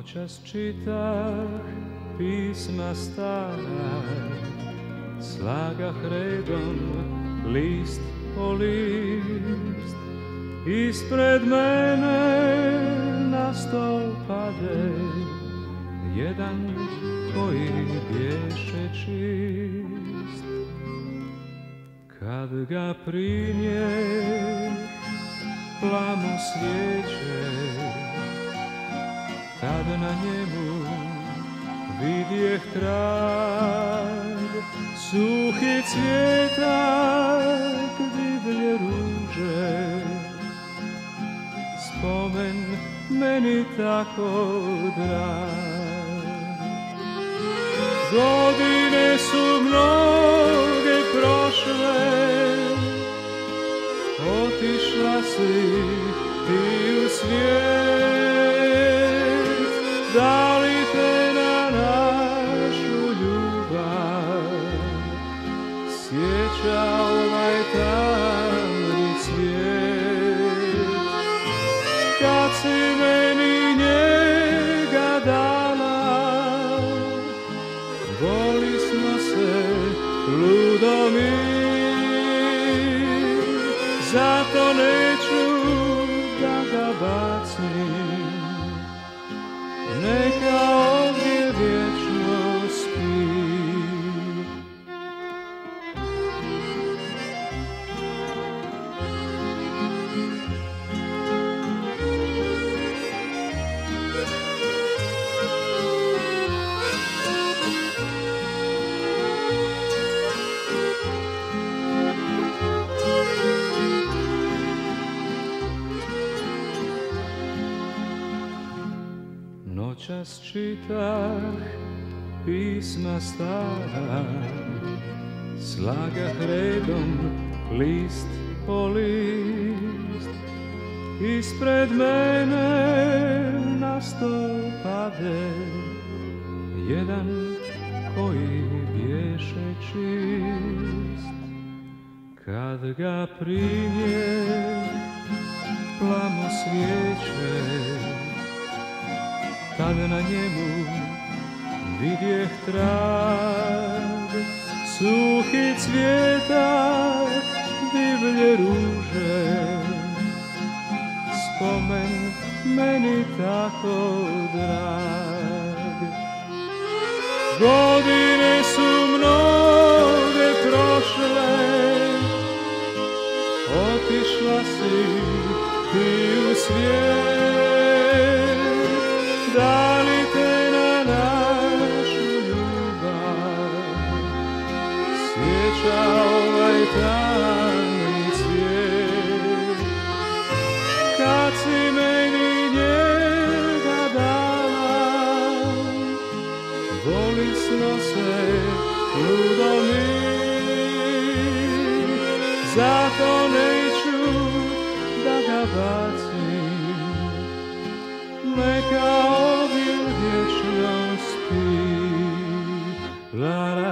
Noćas čitah pisma stara, slagah redom list po list. Ispred mene na stol pade jedan koji bješe čist. Kad ga primijeh plamu svijeće, tad na njemu vidjeh trag, suhi cvjetak divlje ruže, spomen meni tako drag. Godine su mnoge prošle, otišla si ti u svijet, da li te na našu ljubav sjeća ovaj tamni svijet? Kad si meni njega dala, voli smo se ludo mi, zato neću da ga bacim, neka ovdje vječno spi. Noćas čitah pisma stara, slagah redom list po list. Ispred mene na stol pade jedan koji bješe čist. Kad ga primijeh plamu svijeće, tad na njemu vidjeh trag, suhi cvjetak divlje ruže, spomen meni tako drag. Godine su mnoge prošle, otišla si ti u svijet, da li te na našu ljubav sjeća ovaj tamni svijet? Kad si meni njega dala, voli smo se ludo mi, zato neću da ga bacim, neka ovdje vječno spi. La la